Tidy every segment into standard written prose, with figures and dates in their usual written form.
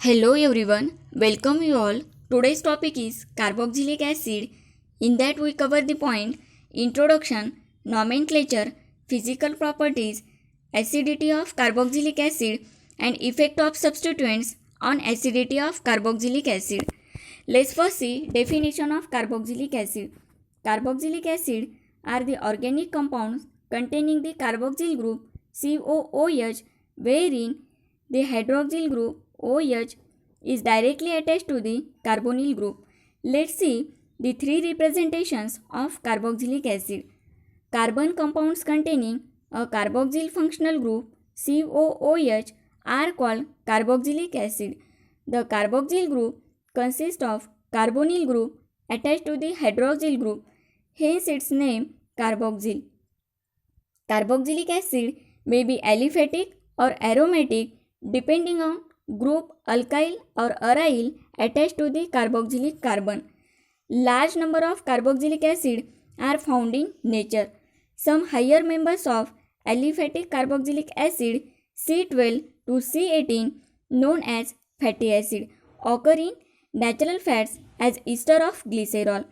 Hello everyone, welcome you all. Today's topic is carboxylic acid. In that we cover the point introduction, nomenclature, physical properties, acidity of carboxylic acid and effect of substituents on acidity of carboxylic acid. Let's first see definition of carboxylic acid. Carboxylic acid are the organic compounds containing the carboxyl group COOH wherein the hydroxyl group OH is directly attached to the carbonyl group. Let's see the three representations of carboxylic acid. Carbon compounds containing a carboxyl functional group COOH are called carboxylic acid. The carboxyl group consists of carbonyl group attached to the hydroxyl group, hence its name carboxyl. Carboxylic acid may be aliphatic or aromatic depending on group alkyl or aryl attached to the carboxylic carbon. Large number of carboxylic acid are found in nature. Some higher members of aliphatic carboxylic acid C12 to C18 known as fatty acid occur in natural fats as ester of glycerol.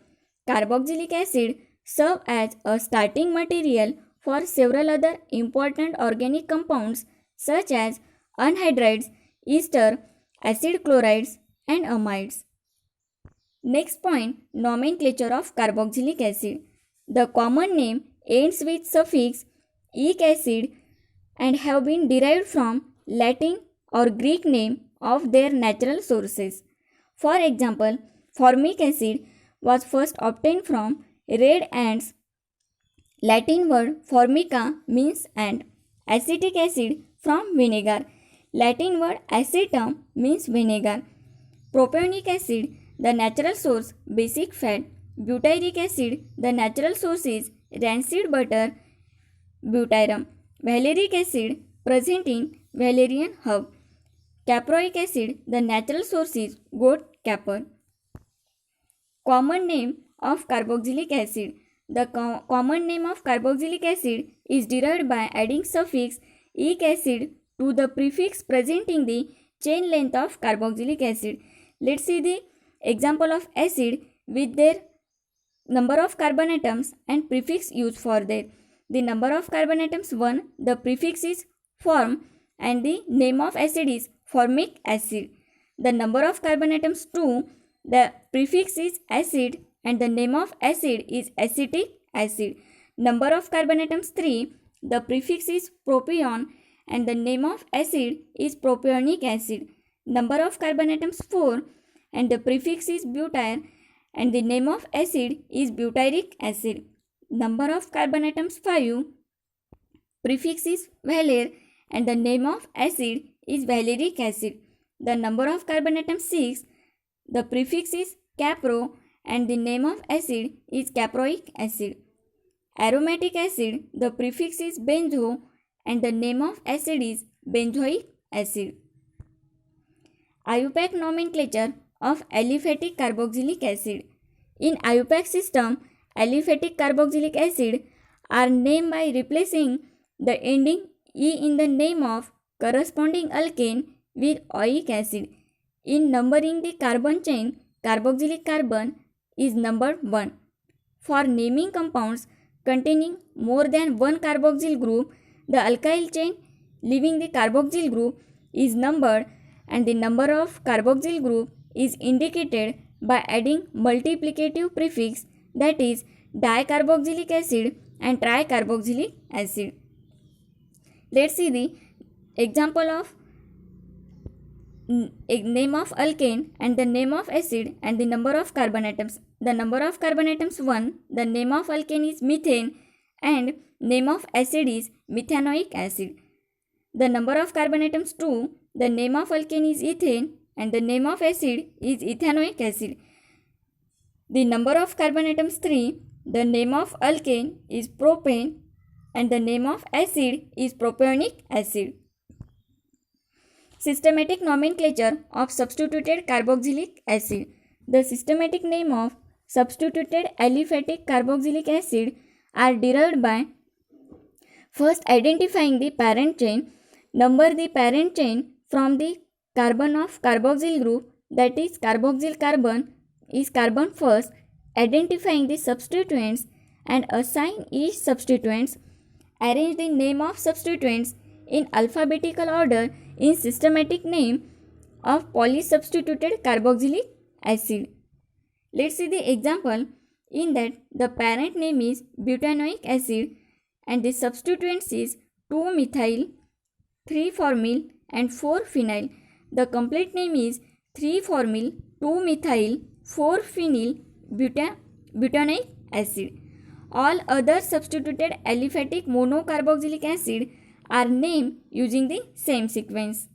Carboxylic acid serve as a starting material for several other important organic compounds such as anhydrides, ester, acid chlorides and amides. Next point, nomenclature of carboxylic acid. The common name ends with suffix ic acid and have been derived from Latin or Greek name of their natural sources. For example, formic acid was first obtained from red ants. Latin word formica means ant. Acetic acid from vinegar. Latin word acetum means vinegar. Propionic acid, the natural source, basic fat. Butyric acid, the natural source is rancid butter, butyrum. Valeric acid, present in Valerian herb. Caproic acid, the natural source is goat capre. Common name of carboxylic acid. The common name of carboxylic acid is derived by adding suffix ic acid to the prefix present in the chain length of carboxylic acid. Let's see the example of acid with their number of carbon atoms and prefix used for that. The number of carbon atoms 1, the prefix is form and the name of acid is formic acid. The number of carbon atoms 2, the prefix is acid and the name of acid is acetic acid. Number of carbon atoms 3, the prefix is propion and the name of acid is propionic acid. Number of carbon atoms 4 and the prefix is butyr and the name of acid is butyric acid. Number of carbon atoms 5, prefix is valer and the name of acid is valeric acid. The number of carbon atoms 6, the prefix is capro and the name of acid is caproic acid. Aromatic acid, the prefix is benzo and the name of acid is benzoic acid. IUPAC nomenclature of aliphatic carboxylic acid. In IUPAC system, aliphatic carboxylic acid are named by replacing the ending E in the name of corresponding alkane with oic acid. In numbering the carbon chain, carboxylic carbon is numbered 1. For naming compounds containing more than one carboxyl group, the alkyl chain leaving the carboxyl group is numbered and the number of carboxyl group is indicated by adding multiplicative prefix, that is dicarboxylic acid and tricarboxylic acid. Let's see the example of name of alkane and the name of acid and the number of carbon atoms. The number of carbon atoms 1, the name of alkane is methane and name of acid is methanoic acid. The number of carbon atoms 2, the name of alkane is ethane and the name of acid is ethanoic acid. The number of carbon atoms 3, the name of alkane is propane and the name of acid is propionic acid. Systematic nomenclature of substituted carboxylic acid. The systematic name of substituted aliphatic carboxylic acid are derived by first identifying the parent chain, number the parent chain from the carbon of carboxyl group, that is carboxyl carbon, is carbon first, identifying the substituents and assign each substituents. Arrange the name of substituents in alphabetical order in systematic name of polysubstituted carboxylic acid. Let's see the example. In that, the parent name is butanoic acid and the substituents is 2-methyl, 3-formyl and 4-phenyl. The complete name is 3-formyl, 2-methyl, 4-phenyl butanoic acid. All other substituted aliphatic monocarboxylic acid are named using the same sequence.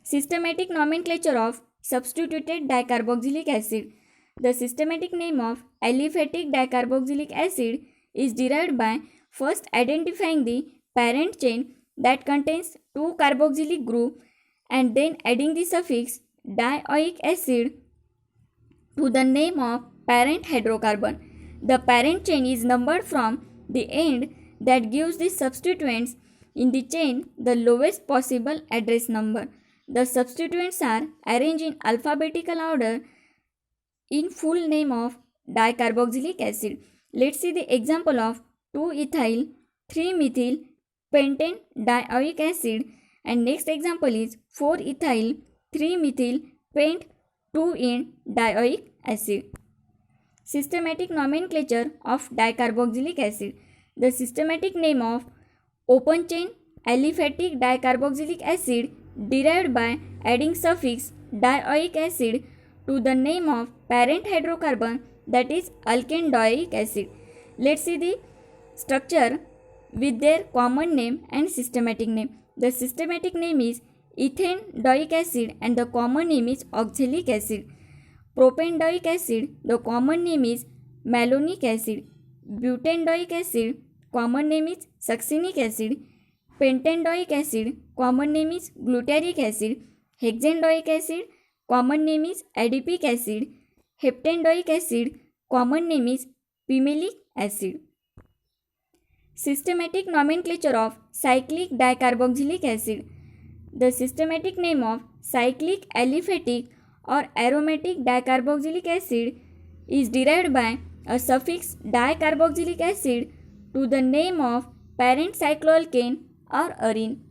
Systematic nomenclature of substituted dicarboxylic acid. The systematic name of aliphatic dicarboxylic acid is derived by first identifying the parent chain that contains 2 carboxylic group and then adding the suffix dioic acid to the name of parent hydrocarbon. The parent chain is numbered from the end that gives the substituents in the chain the lowest possible address number. The substituents are arranged in alphabetical order in full name of dicarboxylic acid. Let's see the example of 2-ethyl, 3-methyl pentane dioic acid, and next example is 4-ethyl, 3-methyl pent 2-ene dioic acid. Systematic nomenclature of dicarboxylic acid. The systematic name of open chain aliphatic dicarboxylic acid derived by adding suffix dioic acid to the name of parent hydrocarbon, that is alkane dioic acid. Let's see the structure with their common name and systematic name. The systematic name is ethane dioic acid and the common name is oxalic acid. Propanedioic acid, the common name is malonic acid. Butanedioic acid, common name is succinic acid. Pentanedioic acid, common name is glutaric acid. Hexanedioic acid, common name is adipic acid. Heptanedioic acid, common name is pimélic acid. Systematic nomenclature of cyclic dicarboxylic acid. The systematic name of cyclic aliphatic or aromatic dicarboxylic acid is derived by a suffix dicarboxylic acid to the name of parent cycloalkane or arene,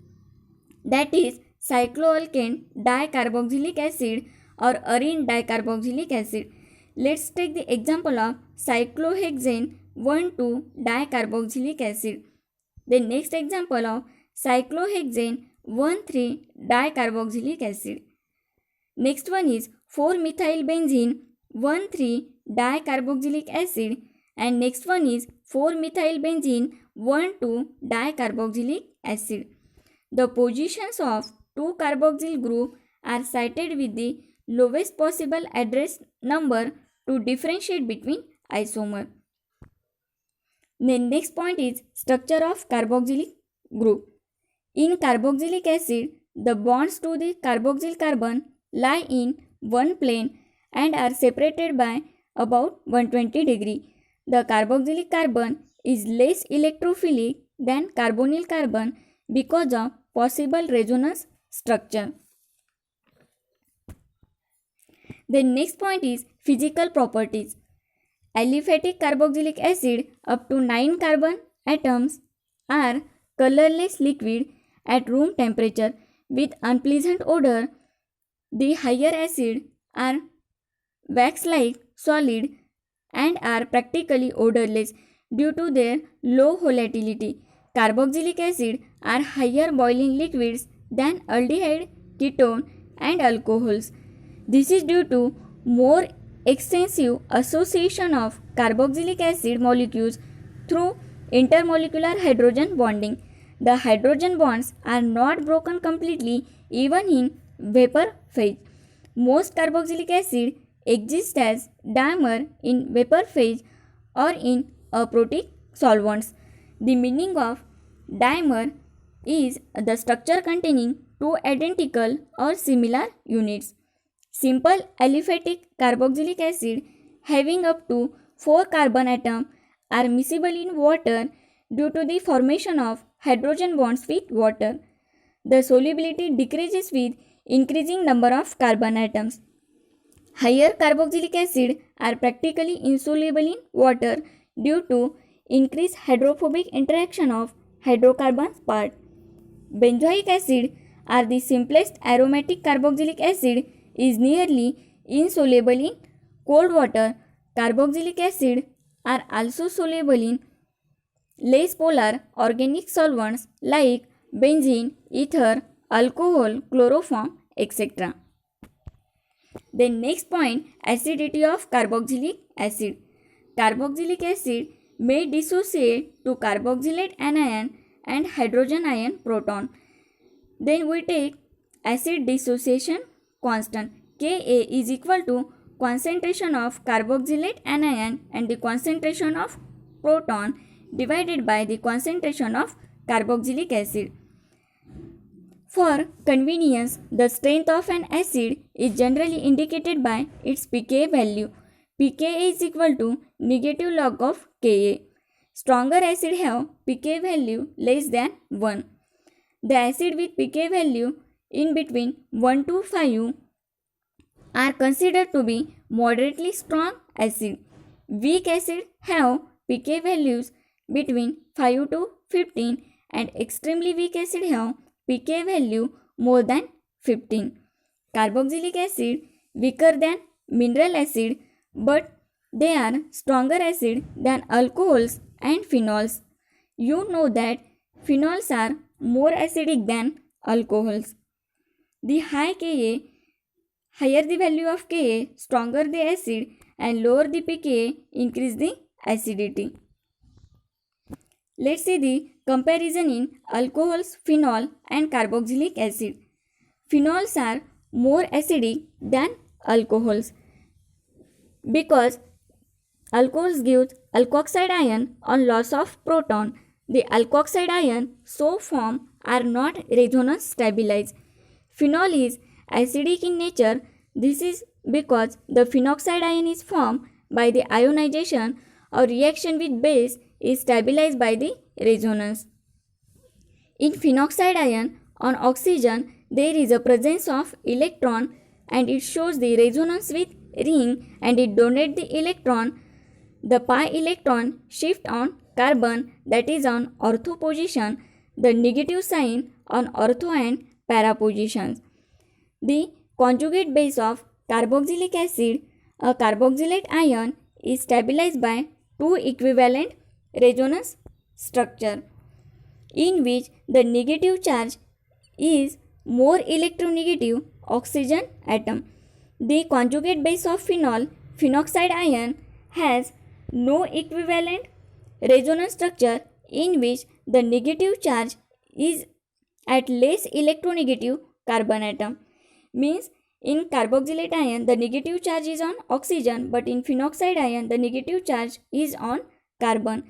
that is cycloalkane dicarboxylic acid or arene dicarboxylic acid. Let's take the example of cyclohexane 1,2 dicarboxylic acid. The next example of cyclohexane 1,3 dicarboxylic acid. Next one is 4-methylbenzene 1,3 dicarboxylic acid and next one is 4-methylbenzene 1,2 dicarboxylic acid. The positions of 2 carboxyl group are cited with the lowest possible address number to differentiate between isomer. The next point is structure of carboxylic group. In carboxylic acid, the bonds to the carboxyl carbon lie in one plane and are separated by about 120 degree. The carboxylic carbon is less electrophilic than carbonyl carbon because of possible resonance structure. The next point is physical properties. Aliphatic carboxylic acid up to 9 carbon atoms are colorless liquid at room temperature with unpleasant odor. The higher acid are wax-like solid and are practically odorless due to their low volatility. Carboxylic acid are higher boiling liquids than aldehyde, ketone and alcohols. This is due to more extensive association of carboxylic acid molecules through intermolecular hydrogen bonding. The hydrogen bonds are not broken completely even in vapor phase. Most carboxylic acid exist as dimer in vapor phase or in aprotic solvents. The meaning of dimer is the structure containing two identical or similar units. Simple aliphatic carboxylic acid having up to 4 carbon atoms are miscible in water due to the formation of hydrogen bonds with water. The solubility decreases with increasing number of carbon atoms. Higher carboxylic acid are practically insoluble in water due to increased hydrophobic interaction of hydrocarbons part. Benzoic acid are the simplest aromatic carboxylic acid is nearly insoluble in cold water. Carboxylic acid are also soluble in less polar organic solvents like benzene, ether, alcohol, chloroform, etc. The next point, acidity of carboxylic acid. Carboxylic acid may dissociate to carboxylate anion and hydrogen ion proton. Then we take acid dissociation constant. Ka is equal to concentration of carboxylate anion and the concentration of proton divided by the concentration of carboxylic acid. For convenience, the strength of an acid is generally indicated by its pKa value. pKa is equal to negative log of Ka. Stronger acid have pKa value less than 1. The acid with pKa value in between 1 to 5 are considered to be moderately strong acid. Weak acid have pKa values between 5 to 15 and extremely weak acid have pKa value more than 15. Carboxylic acid weaker than mineral acid, but they are stronger acid than alcohols and phenols. You know that phenols are more acidic than alcohols. The higher the value of Ka, stronger the acid, and lower the pKa, increase the acidity. Let's see the comparison in alcohols, phenol and carboxylic acid. Phenols are more acidic than alcohols because alcohols give alkoxide ion on loss of proton. The alkoxide ion so formed are not resonance stabilized. Phenol is acidic in nature. This is because the phenoxide ion is formed by the ionization or reaction with base is stabilized by the resonance. In phenoxide ion on oxygen, there is a presence of electron and it shows the resonance with ring and it donates the electron. The pi electron shift on carbon, that is on ortho position, the negative sign on ortho and para positions. The conjugate base of carboxylic acid, a carboxylate ion, is stabilized by two equivalent resonance structure in which the negative charge is more electronegative oxygen atom. The conjugate base of phenol, phenoxide ion, has no equivalent resonance structure in which the negative charge is at less electronegative carbon atom. Means in carboxylate ion the negative charge is on oxygen, but in phenoxide ion the negative charge is on carbon.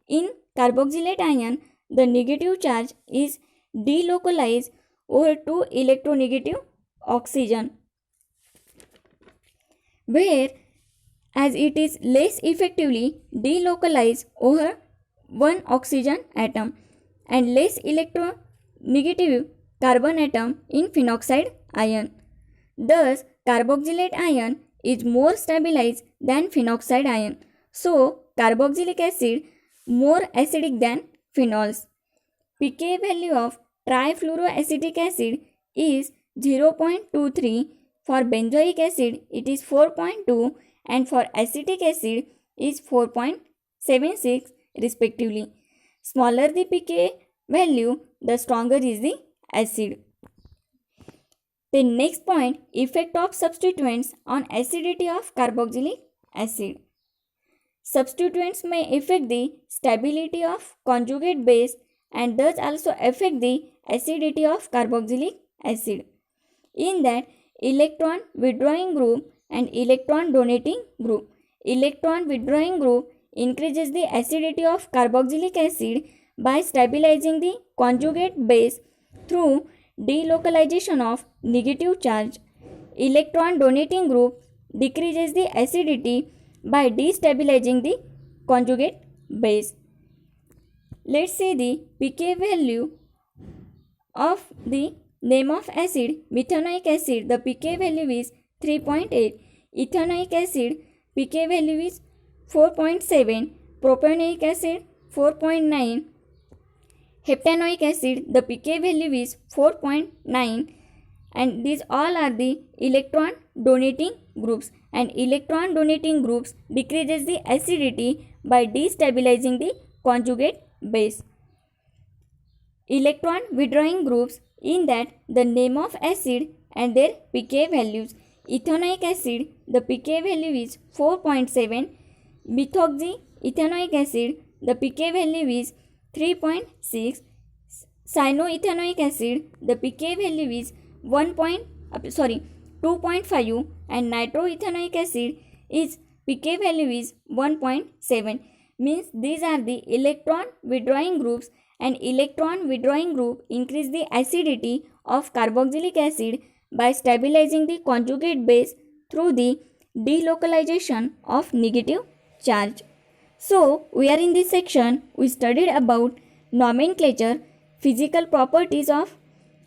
In carboxylate ion the negative charge is delocalized over to electronegative oxygen, where as it is less effectively delocalized over one oxygen atom and less electronegative carbon atom in phenoxide ion. Thus, carboxylate ion is more stabilized than phenoxide ion. So, carboxylic acid more acidic than phenols. pKa value of trifluoroacetic acid is 0.23. For benzoic acid, it is 4.2 and for acetic acid is 4.76 respectively. Smaller the pKa value, the stronger is the acid. The next point, effect of substituents on acidity of carboxylic acid. Substituents may affect the stability of conjugate base and thus also affect the acidity of carboxylic acid. In that, electron withdrawing group and electron donating group. Electron withdrawing group increases the acidity of carboxylic acid by stabilizing the conjugate base through delocalization of negative charge. Electron donating group decreases the acidity by destabilizing the conjugate base. Let's see the pK value of the Name of acid, methanoic acid, the pK value is 3.8. Ethanoic acid, pK value is 4.7. Propionic acid, 4.9. Heptanoic acid, the pK value is 4.9. And these all are the electron donating groups, and electron donating groups decreases the acidity by destabilizing the conjugate base. Electron withdrawing groups, in that the name of acid and their pK values. Ethanoic acid, the pK value is 4.7. Methoxyethanoic acid, the pK value is 3.6. Cyanoethanoic acid, the pK value is 2.5, and nitroethanoic acid is pK value is 1.7. Means these are the electron withdrawing groups, and electron withdrawing group increase the acidity of carboxylic acid by stabilizing the conjugate base through the delocalization of negative charge. So we are in this section, we studied about nomenclature, physical properties of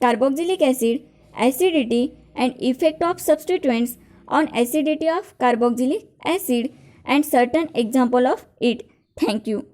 carboxylic acid, acidity and effect of substituents on acidity of carboxylic acid, and certain example of it. Thank you.